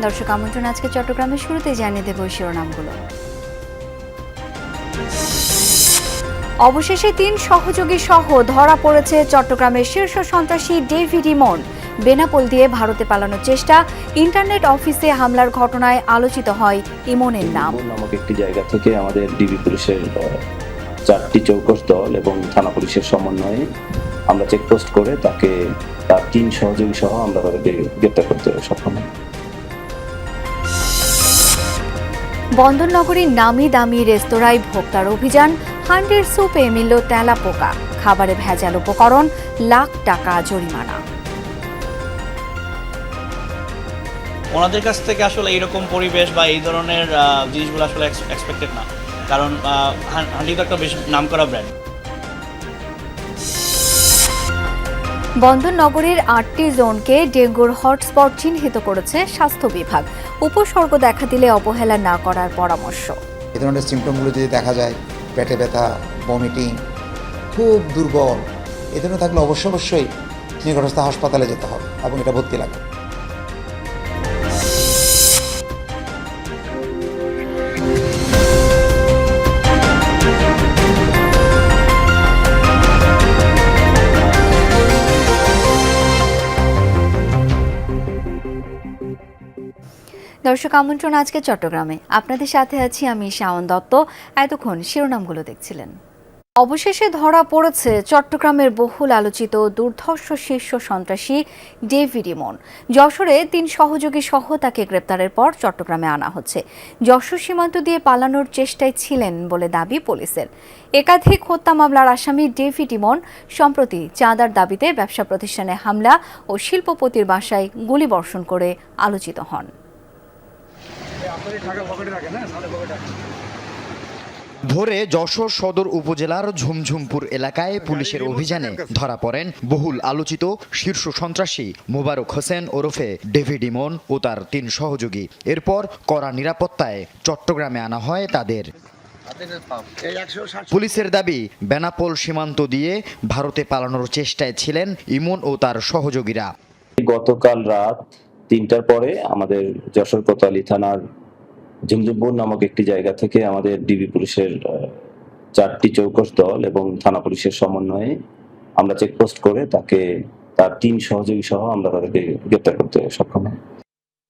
দর্শক আমন্ত্রণ আজকে চট্টগ্রামের শুরুতেই জানিয়ে দেব শিরোনামগুলো। অবশেষে ৩ সহযোগী সহ ধরা পড়েছে চট্টগ্রামের শীর্ষ সন্ত্রাসী ডেভিড ইমন। বেনাপোল দিয়ে ভারতে পালানোর চেষ্টা, ইন্টারনেট অফিসে হামলার ঘটনায় আলোচিত হয় ইমনের নাম। নামক একটি জায়গা থেকে আমাদের ডিবি পুলিশের 4টি চৌকস দল এবং থানা পুলিশের সমন্বয়ে আমরা চেকপোস্ট করে তাকে তার 3 সহযোগী সহ আমরা তাদেরকে গ্রেপ্তার করতে সক্ষম হই। বন্দরনগরীর নামি দামি রেস্তোরাঁয় ভোক্তার অভিযান, হান্ডির স্যুপে মিলল তেলাপোকা, খাবারে ভেজাল উপকরণ, লাখ টাকা জরিমানা। ওনাদের কাছ থেকে আসলে এইরকম পরিবেশ বা এই ধরনের জিনিসগুলো আসলে এক্সপেক্টেড না, কারণ হান্ডি তো একটা বেশ নামকরা ব্র্যান্ড। বন্দরনগরীর 8টি জোনকে ডেঙ্গুর হটস্পট চিহ্নিত করেছে স্বাস্থ্য বিভাগ। উপসর্গ দেখা দিলে অবহেলা না করার পরামর্শ। এই ধরনের সিমটমগুলো যদি দেখা যায়, পেটে ব্যথা, ভমিটিং, খুব দুর্বল, এই ধরনের থাকলে অবশ্যই নিকটস্থ হাসপাতালে যেতে হবে এবং এটা ভর্তি লাগবে। দর্শক আমন্ত্রণ আজকে চট্টগ্রামে, আপনাদের সাথে আছি আমি শাওন দত্ত। এতক্ষণ শিরোনামগুলো দেখছিলেন। অবশেষে ধরা পড়েছে চট্টগ্রামের বহুল আলোচিত দুর্ধর্ষ শীর্ষ সন্ত্রাসী ডেভিড ইমন। যশোরে 3 সহযোগী সহ তাকে গ্রেপ্তারের পর চট্টগ্রামে আনা হচ্ছে। যশোর সীমান্ত দিয়ে পালানোর চেষ্টায় ছিলেন বলে দাবি পুলিশের। একাধিক হত্যা মামলার আসামি ডেভিড ইমন সম্প্রতি চাঁদার দাবিতে ব্যবসা প্রতিষ্ঠানে হামলা ও শিল্পপতির বাসায় গুলিবর্ষণ করে আলোচিত হন। ভোরে যশোর সদর উপজেলার ঝুমঝুমপুর এলাকায় পুলিশের অভিযানে ধরা পড়েন বহুল আলোচিত শীর্ষ সন্ত্রাসী মোবারক হোসেন ওরফে ডেভিড ইমন ও তার 3 সহযোগী। এরপর কড়া নিরাপত্তায় চট্টগ্রামে আনা হয় তাদের। পুলিশের দাবি, বেনাপোল সীমান্ত দিয়ে ভারতে পালানোর চেষ্টায় ছিলেন ইমন ও তার সহযোগীরা। গতকাল রাত 3টার পরে আমাদের যশোর কোতোয়ালি থানার ঝুমঝুমপুর নামক একটি জায়গা থেকে আমাদের ডিবি পুলিশের 4টি চৌকস দল এবং থানা পুলিশের সমন্বয়ে আমরা চেকপোস্ট করে তাকে তার 3 সহযোগী সহ আমরা তাদেরকে গ্রেপ্তার করতে সক্ষম হই।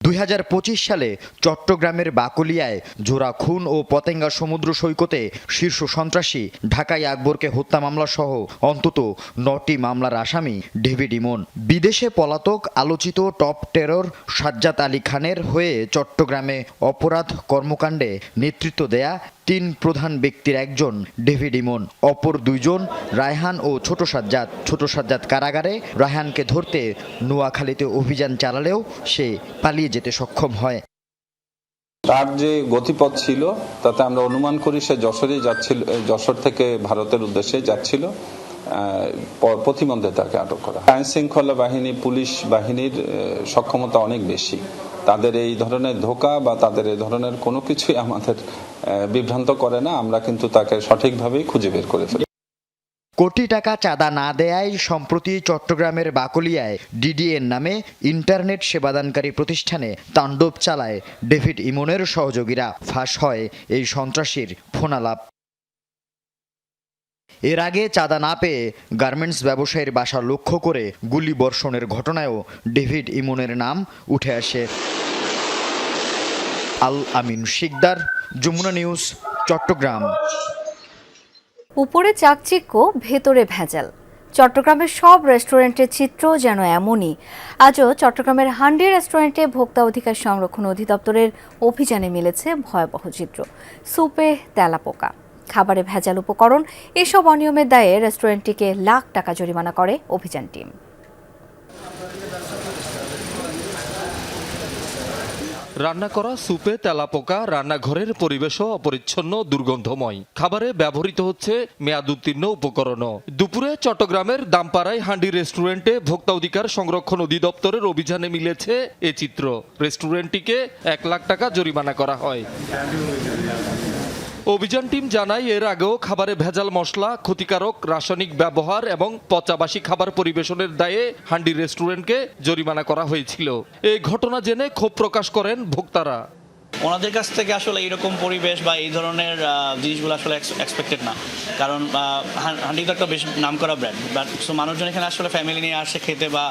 2025 সালে চট্টগ্রামের বাকলিয়ায় জোড়া খুন ও পতেঙ্গা সমুদ্র সৈকতে শীর্ষ সন্ত্রাসী ঢাকাই আকবরকে হত্যা মামলা সহ অন্তত 9টি মামলার আসামি ডেভিড ইমন। বিদেশে পলাতক আলোচিত টপ টেরর সাজ্জাদ আলী খানের হয়ে চট্টগ্রামে অপরাধ কর্মকাণ্ডে নেতৃত্ব দেয়া 3 প্রধান ব্যক্তির একজন ডেভিড ইমন। অপর 2 জন রায়হান ও ছোট সাজ্জাদ কারাগারে। রায়হানকে ধরতে নোয়াখালীতে অভিযান চালালেও সে পালিয়ে যেতে সক্ষম হয়। তার যে গতিপথ ছিল তাতে আমরা অনুমান করি সে যশোর থেকে ভারতের উদ্দেশ্যে যাচ্ছিল। প্রতিমধ্যে তাকে আটক করা। আইন শৃঙ্খলা বাহিনী, পুলিশ বাহিনীর সক্ষমতা অনেক বেশি। তাদের এই ধরনের ধোঁকা বা তাদের এই ধরনের কোনো কিছুই আমাদের বিভ্রান্ত করে না। আমরা কিন্তু তাকে সঠিকভাবেই খুঁজে বের করে ফেলি। কোটি টাকা চাঁদা না দেয়ায় সম্প্রতি চট্টগ্রামের বাকলিয়ায় ডিডিএন নামে ইন্টারনেট সেবাদানকারী প্রতিষ্ঠানে তাণ্ডব চালায় ডেভিড ইমনের সহযোগীরা। ফাঁস হয় এই সন্ত্রাসীর ফোনালাপ। এর আগে চাঁদা না পেয়ে গার্মেন্টস ব্যবসায়ীর বাসা লক্ষ্য করে গুলি বর্ষণের ঘটনায়ও ডেভিড ইমনের নাম উঠে আসে। আল আমিন শিকদার, যমুনা নিউজ, চট্টগ্রাম। উপরে চাকচিক্য, ভেতরে ভেজাল। চট্টগ্রামের সব রেস্টুরেন্টের চিত্র যেন এমনই। আজও চট্টগ্রামের হান্ডি রেস্টুরেন্টে ভোক্তা অধিকার সংরক্ষণ অধিদপ্তরের অভিযানে মিলেছে ভয়াবহ চিত্র। স্যুপে তেলাপোকা, খাবারে ভেজাল উপকরণ, এসব অনিয়মের দায়ে রেস্টুরেন্টটিকে লাখ টাকা জরিমানা করে অভিযান টিম। রান্না করা স্যুপে তেলাপোকা, রান্নাঘরের পরিবেশও অপরিচ্ছন্ন, দুর্গন্ধময়। খাবারে ব্যবহৃত হচ্ছে মেয়াদোত্তীর্ণ উপকরণও। দুপুরে চট্টগ্রামের দামপাড়ায় হান্ডি রেস্টুরেন্টে ভোক্তা অধিকার সংরক্ষণ অধিদপ্তরের অভিযানে মিলেছে এ চিত্র। রেস্টুরেন্টটিকে 1 লাখ টাকা জরিমানা করা হয়। অভিযান টিম জানায় এর আগেও খাবারে ভেজাল মশলা, ক্ষতিকারক রাসায়নিক ব্যবহার এবং পচাবাসি খাবার পরিবেশনের দায়ে হান্ডি রেস্টুরেন্টকে জরিমানা করা হয়েছিল। এই ঘটনা জেনে ক্ষোভ প্রকাশ করেন ভোক্তারা। ওনাদের কাছ থেকে আসলে এইরকম পরিবেশ বা এই ধরনের জিনিসগুলো আসলে এক্সপেক্টেড না, কারণ হান্ডি তো একটা বেশ নাম করা ব্র্যান্ড, বাট সো মানুষজন এখানে আসলে ফ্যামিলি নিয়ে আসে খেতে, বা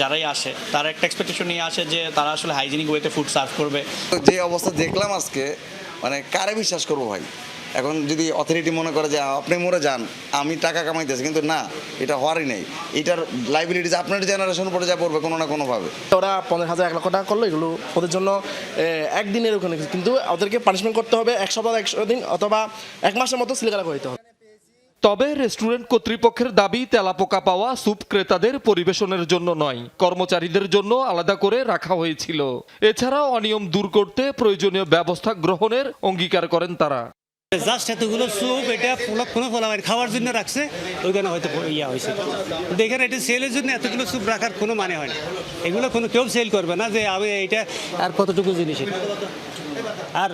যারাই আসে তারা একটা এক্সপেকটেশন নিয়ে আসে যে তারা আসলে হাইজিনিক ওয়েতে ফুড সার্ভ করবে। যে অবস্থা দেখলাম আজকে, মানে কারে বিশ্বাস করবো ভাই? এখন যদি অথরিটি মনে করে যে আপনি মরে যান, আমি টাকা কামাইতেছি, কিন্তু না, এটা হওয়ারই নেই। এটার লাইবিলিটিস আপনার জেনারেশন পরে যা পড়বে কোনো না কোনোভাবে। ওরা 15,000 1 লাখ টাকা করলো, এগুলো ওদের জন্য একদিনের ওখানে, কিন্তু ওদেরকে পানিশমেন্ট করতে হবে 1 সপ্তাহ 100 দিন অথবা 1 মাসের মতো সিলগালা করতে হবে। তবে রেস্টুরেন্ট কর্তৃপক্ষের দাবি তেলাপোকা পাওয়া স্যুপ ক্রেতাদের পরিবেশনের জন্য নয়, কর্মচারীদের জন্য আলাদা করে রাখা হয়েছিল। এছাড়াও অনিয়ম দূর করতে প্রয়োজনীয় ব্যবস্থা গ্রহণের অঙ্গীকার করেন তারা। জাস্ট এতগুলো স্যুপ এটা কোনো ফলাফল খাওয়ার জন্য রাখছে, ওইখানে হয়তো ইয়া হয়েছে, কিন্তু এখানে এটা সেলের জন্য এতগুলো স্যুপ রাখার কোনো মানে হয় না। এগুলো কেউ সেল করবে না যে আমি এইটা আর কতটুকু জিনিস। আর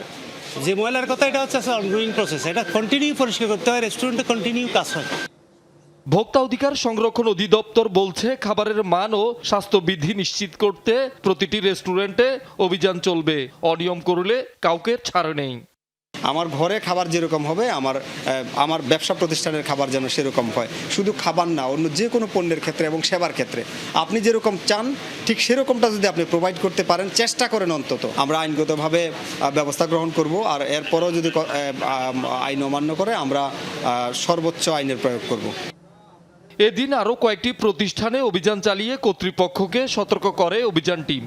যে ময়লার কথা, এটা হচ্ছে অনগোয়িং প্রসেস, এটা কন্টিনিউ পরিষ্কার করতে হয়, রেস্টুরেন্টে কন্টিনিউ কাজ হয়। ভোক্তা অধিকার সংরক্ষণ অধিদপ্তর বলছে, খাবারের মান ও স্বাস্থ্যবিধি নিশ্চিত করতে প্রতিটি রেস্টুরেন্টে অভিযান চলবে। অনিয়ম করলে কাউকে ছাড় নেই। আমার ঘরে খাবার যেরকম হবে, আমার ব্যবসা প্রতিষ্ঠানের খাবার যেন সেরকম হয়। শুধু খাবার না, অন্য যে কোনো পণ্যের ক্ষেত্রে এবং সেবার ক্ষেত্রে আপনি যেরকম চান ঠিক সেরকমটা যদি আপনি প্রোভাইড করতে পারেন, চেষ্টা করেন অন্তত, আমরা আইনগতভাবে ব্যবস্থা গ্রহণ করব। আর এরপরও যদি আইন অমান্য করে, আমরা সর্বোচ্চ আইনের প্রয়োগ করব। এদিন আরও কয়েকটি প্রতিষ্ঠানে অভিযান চালিয়ে কর্তৃপক্ষকে সতর্ক করে অভিযান টিম।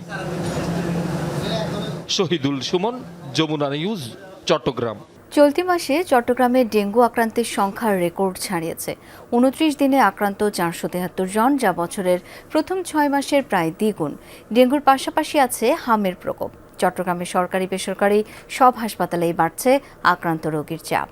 শহীদুল সুমন, যমুনা নিউজ, চট্টগ্রাম। চলতি মাসে চট্টগ্রামে ডেঙ্গু আক্রান্তের সংখ্যার রেকর্ড ছাড়িয়েছে। 29 দিনে আক্রান্ত 473 জন, যা বছরের প্রথম 6 মাসের প্রায় দ্বিগুণ। ডেঙ্গুর পাশাপাশি আছে হামের প্রকোপ। চট্টগ্রামের সরকারি বেসরকারি সব হাসপাতালেই বাড়ছে আক্রান্ত রোগীর চাপ।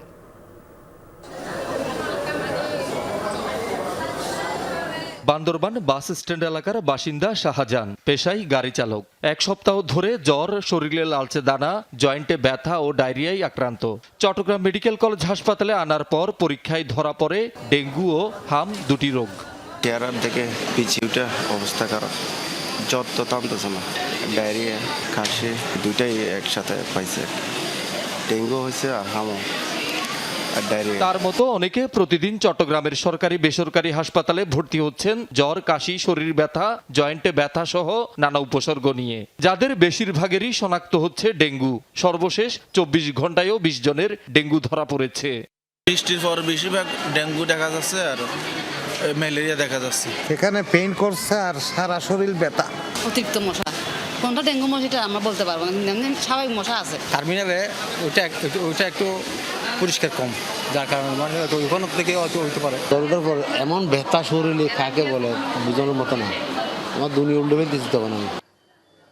বান্দরবান বাস স্ট্যান্ড এলাকার বাসিন্দা শাহজাহান, পেশায় গাড়ি চালক। 1 সপ্তাহ ধরে জ্বর, শরীরে লালচে দানা, জয়েন্টে ব্যথা ও ডায়রিয়ায় আক্রান্ত। চট্টগ্রাম মেডিকেল কলেজ হাসপাতালে আনার পর পরীক্ষায় ধরা পড়ে ডেঙ্গু ও হাম দুটি রোগ। চেহারার থেকে পিছিয়ে অবস্থা খারাপ, জ্বর তো থামতেছে না, ডায়রিয়া, কাশি দুইটাই একসাথে পাইছে। ডেঙ্গু হয়েছে আর হামও। তার মতো অনেকে প্রতিদিন চট্টগ্রামের সরকারি বেসরকারি হাসপাতালে ভর্তি হচ্ছেন জ্বর, কাশি, শরীর ব্যথা, জয়েন্টে ব্যথা সহ নানা উপসর্গ নিয়ে, যাদের বেশিরভাগেরই শনাক্ত হচ্ছে ডেঙ্গু। সর্বশেষ 24 ঘন্টায়ও 20 জনের ডেঙ্গু ধরা পড়েছে। বৃষ্টির পর বেশিরভাগ ডেঙ্গু দেখা যাচ্ছে আর ম্যালেরিয়া দেখা যাচ্ছে। এখানে পেইন করছে আর সারা শরীর ব্যথা। অতিরিক্ত মশা, কোনটা ডেঙ্গু মশাটা আমরা বলতে পারবো না, স্বাভাবিক মশা আছে। টার্মিনালে ওইটা একটু পরিষ্কার কম, যার কারণে মানে ওখান থেকে হইতে পারে। দরকার পর এমন ব্যথা শরীরে কাকে বলে বোঝানোর মতো না, আমার দুনিয়া উল্টে ফেলতেছি তখন আমি।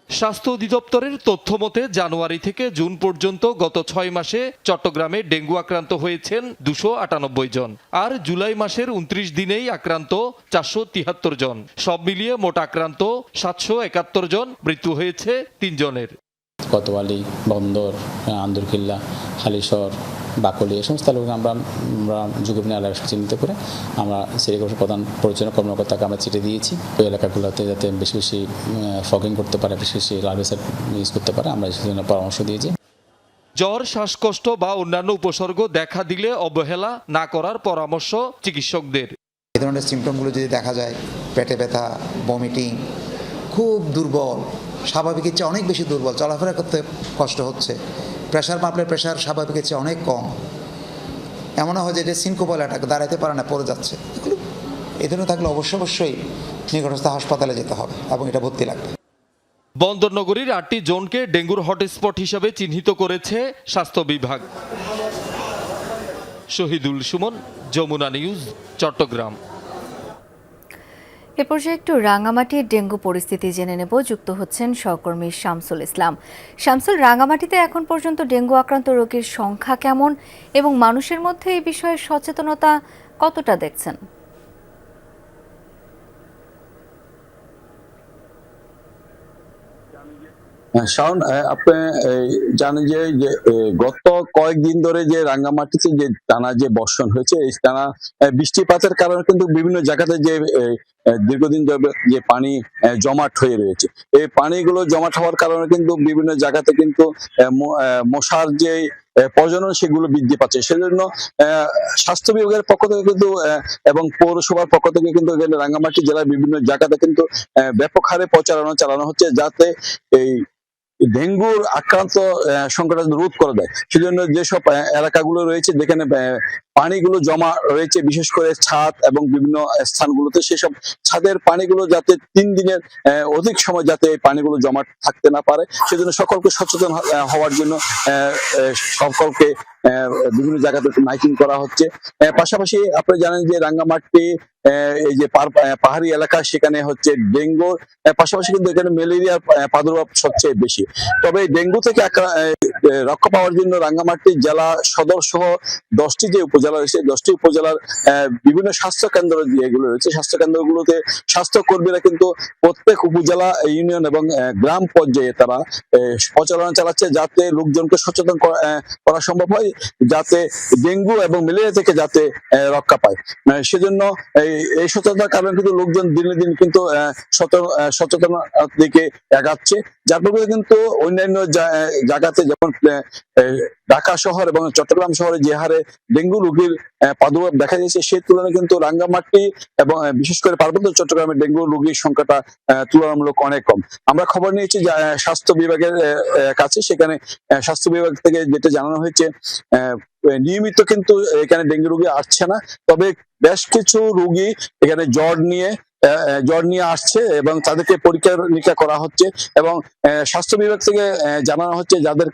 স্বাস্থ্য অধিদপ্তরের তথ্য মতে জানুয়ারি থেকে জুন পর্যন্ত গত 6 মাসে চট্টগ্রামে ডেঙ্গু আক্রান্ত হয়েছেন 298 জন, আর জুলাই মাসের 29 দিনেই আক্রান্ত 473 জন। সব মিলিয়ে মোট আক্রান্ত 771 জন, মৃত্যু হয়েছে 3 জনের। কোতোয়ালি, বন্দর, আন্দরকিল্লা, হালিশহর, বাকলি, এই সমস্ত এলাকা আমরা ঝুঁকিপূর্ণ এলাকা চিহ্নিত করে আমরা সিটি কর্পোরেশন প্রধান পরিচালনা কর্মকর্তাকে আমরা চিঠি দিয়েছি। ওই এলাকাগুলোতে যাতে বেশি বেশি ফগিং করতে পারে, বেশি বেশি লার্ভিসাইড ইউজ করতে পারে, আমরা সেই জন্য পরামর্শ দিয়েছি। জ্বর, শ্বাসকষ্ট বা অন্যান্য উপসর্গ দেখা দিলে অবহেলা না করার পরামর্শ চিকিৎসকদের। এই ধরনের সিমটমগুলো যদি দেখা যায়, পেটে ব্যথা, ভমিটিং, খুব দুর্বল, স্বাভাবিকের চেয়ে অনেক বেশি দুর্বল, চলাফেরা করতে কষ্ট হচ্ছে, প্রেশার মাপলে প্রেশার স্বাভাবিকের চেয়ে অনেক কম, এমন হয় যে এটা সিনকোপাল অ্যাটাক, দাঁড়াইতে পারে না, পড়ে যাচ্ছে, এগুলো এই ধরনের থাকলে অবশ্যই নিকটস্থ হাসপাতালে যেতে হবে এবং এটা ভর্তি লাগবে। বন্দরনগরীর 8টি জোনকে ডেঙ্গুর হটস্পট হিসাবে চিহ্নিত করেছে স্বাস্থ্য বিভাগ। শহীদুল সুমন, যমুনা নিউজ, চট্টগ্রাম। এ পর্যায়ে একটু রাঙামাটির ডেঙ্গু পরিস্থিতি জেনে নেব। যুক্ত হচ্ছেন সহকর্মী শামসুল ইসলাম। শামসুল, রাঙামাটিতে এখন পর্যন্ত ডেঙ্গু আক্রান্ত রোগীর সংখ্যা কেমন এবং মানুষের মধ্যে এই বিষয়ে সচেতনতা কতটা দেখছেন? শাওন, আপনি জানেন যে গত কয়েকদিন ধরে যে রাঙ্গামাটিতে যে টানা যে বর্ষণ হয়েছে, এই টানা বৃষ্টিপাতের কারণে কিন্তু বিভিন্ন জায়গাতে যে দীর্ঘদিন ধরে যে পানি জমাট হয়ে রয়েছে, এই পানিগুলো জমাট হওয়ার কারণে কিন্তু বিভিন্ন জায়গাতে কিন্তু মশার যে প্রজনন সেগুলো বৃদ্ধি পাচ্ছে। সেজন্য স্বাস্থ্য বিভাগের পক্ষ থেকে কিন্তু এবং পৌরসভার পক্ষ থেকে কিন্তু এখানে রাঙ্গামাটি জেলার বিভিন্ন জায়গাতে কিন্তু ব্যাপক হারে প্রচারণা চালানো হচ্ছে, যাতে এই ডেঙ্গুর আক্রান্ত সংখ্যাটা রোধ করা যায়। সেজন্য যেসব এলাকাগুলো রয়েছে যেখানে পানিগুলো জমা রয়েছে, বিশেষ করে ছাদ এবং বিভিন্ন স্থানগুলোতে, সেসব ছাদের পানিগুলো যাতে 3 দিনের অধিক সময় যাতে এই পানিগুলো জমা থাকতে না পারে, সেজন্য সকলকে সচেতন হওয়ার জন্য সকলকে বিভিন্ন জায়গাতে মাইকিং করা হচ্ছে। পাশাপাশি আপনি জানেন যে রাঙ্গামাটি এই যে পাহাড়ি এলাকা, সেখানে হচ্ছে ডেঙ্গু পাশাপাশি কিন্তু এখানে ম্যালেরিয়ার প্রাদুর্ভাব সবচেয়ে বেশি। তবে ডেঙ্গু থেকে রক্ষা পাওয়ার জন্য রাঙ্গামাটি জেলা সদর সহ 10টি যে উপজেলা রয়েছে, 10টি উপজেলার বিভিন্ন স্বাস্থ্য কেন্দ্র যেগুলো রয়েছে, স্বাস্থ্য কেন্দ্রগুলোতে স্বাস্থ্য কর্মীরা কিন্তু প্রত্যেক উপজেলা, ইউনিয়ন এবং গ্রাম পর্যায়ে তারা প্রচারণা চালাচ্ছে, যাতে লোকজনকে সচেতন করা সম্ভব হয়, যাতে ডেঙ্গু এবং ম্যালেরিয়া থেকে যাতে রক্ষা পায়। সেজন্য এই সচেতনতার কারণে কিন্তু লোকজন দিনে দিন কিন্তু সচেতনতার দিকে এগাচ্ছে, যার ফলে কিন্তু অন্যান্য জায়গাতে যেমন ঢাকা শহর এবং চট্টগ্রাম শহরে যে হারে ডেঙ্গু রোগীর প্রাদুর্ভাব দেখা যাচ্ছে, সেই তুলনায় কিন্তু রাঙ্গামাটি এবং বিশেষ করে পার্বত্য চট্টগ্রামে ডেঙ্গু রোগীর সংখ্যাটা তুলনামূলক অনেক কম। আমরা খবর নিয়েছি স্বাস্থ্য বিভাগের কাছে, সেখানে স্বাস্থ্য বিভাগ থেকে যেটা জানানো হয়েছে, নিয়মিত কিন্তু এখানে ডেঙ্গু রোগী আসছে না, তবে বেশ কিছু রোগী এখানে জ্বর নিয়ে আসছে এবং তাদেরকে পরীক্ষা নিরীক্ষা করা হচ্ছে। এবং স্বাস্থ্য বিভাগ থেকে জানানো হচ্ছে, যাদের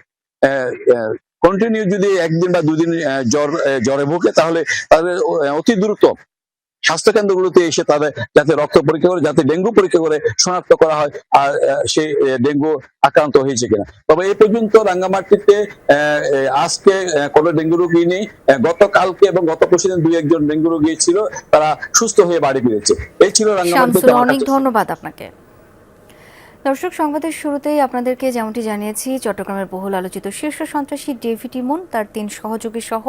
কন্টিনিউ যদি 1 দিন বা 2 দিন জ্বরে ভোগে, তাহলে তাদের অতি দ্রুত স্বাস্থ্য কেন্দ্রগুলোতে এসে তাদের যাতে রক্ত পরীক্ষা করে, যাতে ডেঙ্গু পরীক্ষা করে শনাক্ত করা হয় আর সে ডেঙ্গু আক্রান্ত হয়েছে কিনা। তবে এই পর্যন্ত রাঙ্গামাটিতে আজকে কোনো ডেঙ্গু রোগী নেই। গতকালকে এবং গত পরশুদিন 2-1 ডেঙ্গু রোগী ছিল, তারা সুস্থ হয়ে বাড়ি ফিরেছে। এই ছিল রাঙ্গামাটিতে। অনেক ধন্যবাদ আপনাকে। দর্শক, সংবাদের শুরুতেই আপনাদেরকে যেমনটি জানিয়েছি, চট্টগ্রামের বহুল আলোচিত শীর্ষ সন্ত্রাসী ডেভিড ইমন তার 3 সহযোগী সহ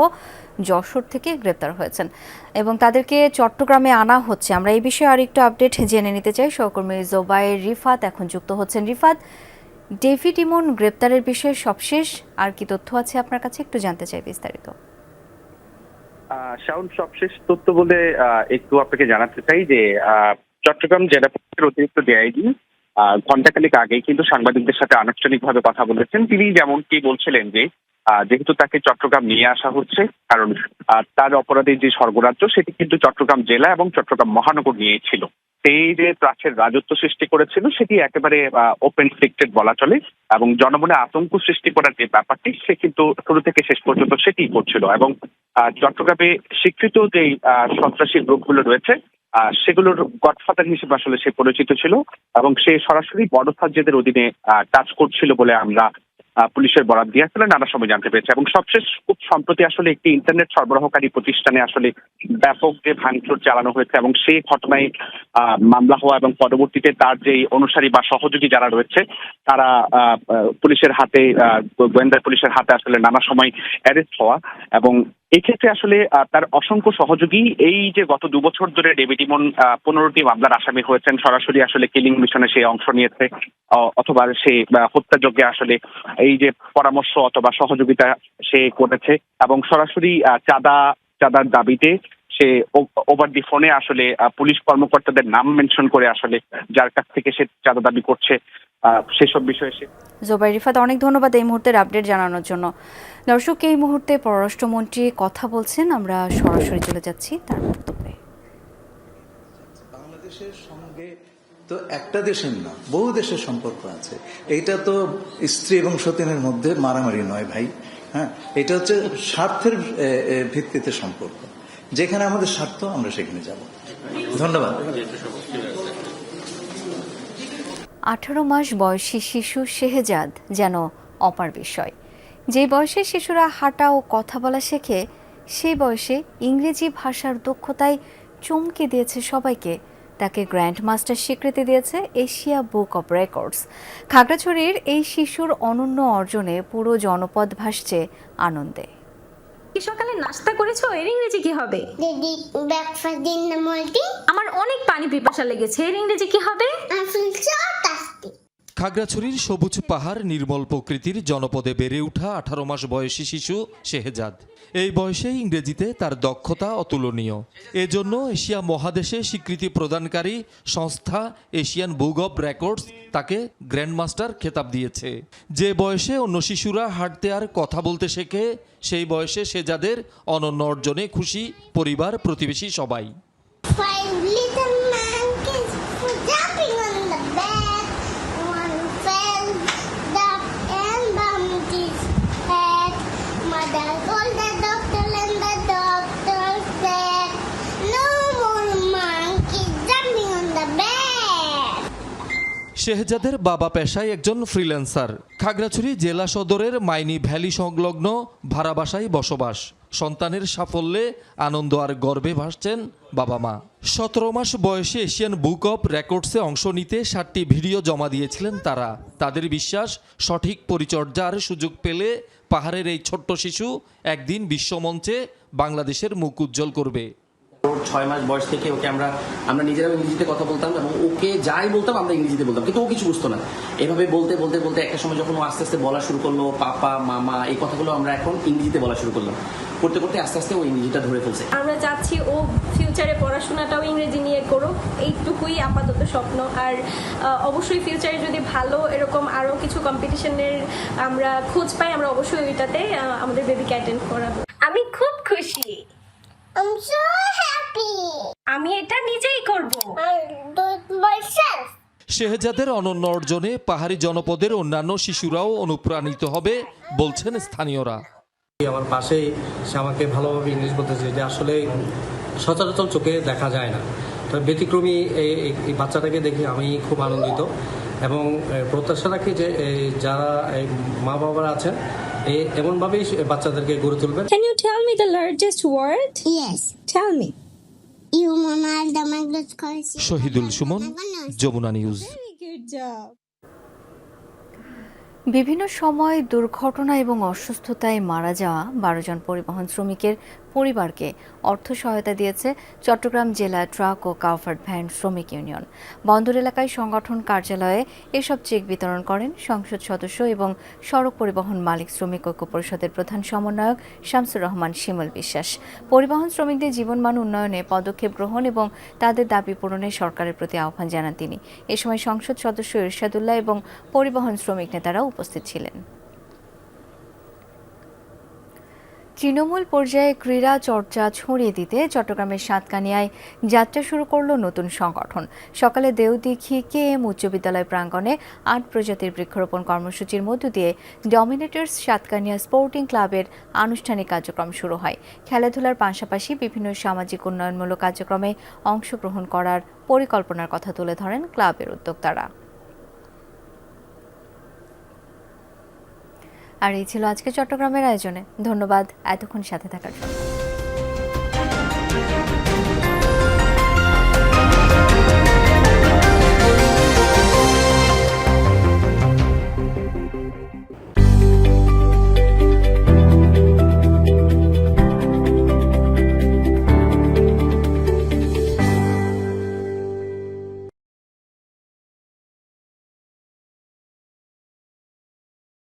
যশোর থেকে গ্রেপ্তার হয়েছেন এবং তাদেরকে চট্টগ্রামে আনা হচ্ছে। আমরা এই বিষয়ে আরেকটু আপডেট জেনে নিতে চাই। সহকর্মী জোবায়ের রিফাত এখন যুক্ত হচ্ছেন। রিফাত, ডেভিড ইমন গ্রেপ্তারের বিষয়ে সবশেষ আর কি তথ্য আছে আপনার কাছে, একটু জানতে চাই বিস্তারিত। শাওন, সবশেষ তথ্য বলে একটু আপনাকে জানাতে চাই যে চট্টগ্রাম জেলা পুলিশের অতিরিক্ত ডিআইজি ঘণ্টাখানেক আগেই কিন্তু সাংবাদিকদের সাথে আনুষ্ঠানিকভাবে কথা বলেছেন। তিনি যেমনটি বলছিলেন যে যেহেতু তাকে চট্টগ্রাম নিয়ে আসা হচ্ছে, কারণ তার অপরাধের যে স্বর্গরাজ্য সেটি কিন্তু চট্টগ্রাম জেলা এবং চট্টগ্রাম মহানগর নিয়ে ছিল। সেই যে প্রাচ্যের রাজত্ব সৃষ্টি করেছিল সেটি একেবারে ওপেন সিক্রেট বলা চলে, এবং জনমনে আতঙ্ক সৃষ্টি করার যে ব্যাপারটি সে কিন্তু শুরু থেকে শেষ পর্যন্ত সেটি করছিল। এবং চট্টগ্রামে স্বীকৃত যে সন্ত্রাসী গ্রুপগুলো রয়েছে সেগুলোর গডফাদার হিসেবে আসলে সে পরিচিত ছিল, এবং সে সরাসরি বড় সাজ্জেদের অধীনে কাজ করছিল বলে আমরা পুলিশের বরাত দিয়ে আসলে নানা সময় জানতে পেরেছি। এবং সবশেষ খুব সম্প্রতি আসলে একটি ইন্টারনেট সরবরাহকারী প্রতিষ্ঠানে আসলে ব্যাপক যে ভাঙচুর চালানো হয়েছে এবং সেই ঘটনায় মামলা হওয়া এবং পরবর্তীতে তার যে অনুসারী বা সহযোগী যারা রয়েছে তারা পুলিশের হাতে, গোয়েন্দা পুলিশের হাতে আসলে নানা সময় অ্যারেস্ট হওয়া, এবং এক্ষেত্রে আসলে তার অসংখ্য সহযোগী এই যে গত 2 বছর ধরে ডেভিড ইমন 15টি মামলার আসামি হয়েছেন, সরাসরি আসলে কিলিং মিশনে সে অংশ নিয়েছে অথবা সে হত্যাযজ্ঞে আসলে এই যে পরামর্শ অথবা সহযোগিতা সে করেছে, এবং সরাসরি চাঁদার দাবিতে সে ওভার দি ফোনে আসলে পুলিশ কর্মকর্তাদের নাম মেনশন করে আসলে যার কাছ থেকে সে চাঁদা দাবি করছে সেসব বিষয়ে সে। জোবায়ের রিফাত, অনেক ধন্যবাদ এই মুহূর্তের আপডেট জানানোর জন্য। দর্শক, এই মুহূর্তে পররাষ্ট্রমন্ত্রী কথা বলছেন, আমরা সরাসরি চলে যাচ্ছি তার বক্তব্যে। বাংলাদেশের সঙ্গে তো একটা দেশের না, বহু দেশের সম্পর্ক আছে। এইটা তো স্ত্রী এবং সতীনের মধ্যে মারামারি নয় ভাই। হ্যাঁ, এটা হচ্ছে স্বার্থের ভিত্তিতে সম্পর্ক। যেখানে আমাদের স্বার্থ আমরা সেখানে যাব। ধন্যবাদ। 18 মাস বয়সী শিশু শেহজাদ যেন অপার বিষয়। যে বয়সে শিশুরা হাঁটা ও কথা বলা শেখে, সেই বয়সে ইংরেজি ভাষার দক্ষতায় চমকে দিয়েছে সবাইকে তাকে গ্র্যান্ড মাস্টার স্বীকৃতি দিয়েছে এশিয়া বুক অব রেকর্ডস। খাগড়াছড়ির এই শিশুর অনন্য অর্জনে পুরো জনপদ ভাসছে আনন্দে। সকালে নাস্তা করেছো? এর ইংরেজি কি হবে? আমার অনেক পানি পিপাসা লেগেছে, এর ইংরেজি কি হবে? খাগড়াছড়ির সবুজ পাহাড়, নির্মল প্রকৃতির জনপদে বেড়ে ওঠা 18 মাস বয়সী শিশু শেহজাদ। এই বয়সে ইংরেজিতে তার দক্ষতা অতুলনীয়। এজন্য এশিয়া মহাদেশে স্বীকৃতি প্রদানকারী সংস্থা এশিয়ান বুক অব রেকর্ডস তাকে গ্র্যান্ড মাস্টার খেতাব দিয়েছে। যে বয়সে অন্য শিশুরা হাঁটতে আর কথা বলতে শেখে, সেই বয়সে শেহজাদের অনন্য অর্জনে খুশি পরিবার, প্রতিবেশী সবাই। শেহজাদের বাবা পেশায় একজন ফ্রিল্যান্সার। খাগড়াছড়ি জেলা সদরের মাইনি ভ্যালি সংলগ্ন ভাড়া বাসায় বসবাস। সন্তানের সাফল্যে আনন্দ আর গর্বে ভাসছেন বাবা মা। 17 মাস বয়সে এশিয়ান বুক অব রেকর্ডসে অংশ নিতে 7টি ভিডিও জমা দিয়েছিলেন তারা। তাদের বিশ্বাস, সঠিক পরিচর্যার সুযোগ পেলে পাহাড়ের এই ছোট্ট শিশু একদিন বিশ্বমঞ্চে বাংলাদেশের মুখ উজ্জ্বল করবে। 6 মাস বয়স থেকে ওকে আমরা নিজেরাও ইংরেজিতে কথা বলতাম এবং ওকে যাই বলতাম আমরা ইংরেজিতে বলতাম, কিন্তু ও কিছু বুঝতো না। এভাবে বলতে বলতে বলতে একটা সময় যখন ও আস্তে আস্তে বলা শুরু করলো, পাপা, মামা, এই কথাগুলো আমরা এখন ইংরেজিতে বলা শুরু করলাম। করতে করতে আস্তে আস্তে ও ইংরেজিটা ধরে ফেলছে। আমরা চাচ্ছি ও ফিউচারে পড়াশোনাটাও ইংরেজি নিয়ে করুক, এইটুকুই আপাতত স্বপ্ন। আর অবশ্যই ফিউচারে যদি ভালো এরকম আরও কিছু কম্পিটিশনের আমরা খোঁজ পাই, আমরা অবশ্যই ওইটাতে আমাদের বেবিকে অ্যাটেন্ড করাবো। আমি খুব খুশি, আমি এটা নিজেই করব। শেহজাদের অনন্য অর্জনে পাহাড়ি জনপদের অন্যান্য শিশুরাও অনুপ্রাণিত হবে বলছেন স্থানীয়রা। আমার পাশেই সে আমাকে ভালোভাবে ইংলিশ বলতেছে, যে আসলে সচরাচর চোখে দেখা যায় না। তো ব্যতিক্রমী এই বাচ্চাটাকে দেখে আমি খুব আনন্দিত এবং প্রত্যাশা রাখি যে যারা মা বাবারা আছেন এমনভাবেই বাচ্চাদেরকে গড়ে তুলবেন। Can you tell me the largest word? Yes. Tell me. Shahidul Suman, Jamuna news. Good job. বিভিন্ন সময় দুর্ঘটনা এবং অসুস্থতায় মারা যাওয়া 12 জন পরিবহন শ্রমিকের পরিবারকে অর্থ সহায়তা দিয়েছে চট্টগ্রাম জেলা ট্রাক ও কাভার্ড ভ্যান শ্রমিক ইউনিয়ন। বন্দর এলাকায় সংগঠন কার্যালয়ে এসব চেক বিতরণ করেন সংসদ সদস্য এবং সড়ক পরিবহন মালিক শ্রমিক ঐক্য পরিষদের প্রধান সমন্বয়ক শামসুর রহমান শিমুল বিশ্বাস। পরিবহন শ্রমিকদের জীবনমান উন্নয়নে পদক্ষেপ গ্রহণ এবং তাদের দাবি পূরণে সরকারের প্রতি আহ্বান জানান তিনি। এ সময় সংসদ সদস্য ইরশাদুল্লাহ এবং পরিবহন শ্রমিক নেতারা উপস্থিত ছিলেন। তৃণমূল পর্যায়ে ক্রীড়া চর্চা ছড়িয়ে দিতে চট্টগ্রামের সাতকানিয়ায় যাত্রা শুরু করলো নতুন সংগঠন। সকালে দেওদিঘি KM উচ্চ বিদ্যালয় প্রাঙ্গণে 8 প্রজাতির বৃক্ষরোপণ কর্মসূচির মধ্য দিয়ে ডমিনেটর্স সাতকানিয়া স্পোর্টিং ক্লাবের আনুষ্ঠানিক কার্যক্রম শুরু হয়। খেলাধুলার পাশাপাশি বিভিন্ন সামাজিক উন্নয়নমূলক কার্যক্রমে অংশগ্রহণ করার পরিকল্পনার কথা তুলে ধরেন ক্লাবের উদ্যোক্তারা। আর এই ছিল আজকে চট্টগ্রামের আয়োজনে। ধন্যবাদ এতক্ষণ সাথে থাকার জন্য।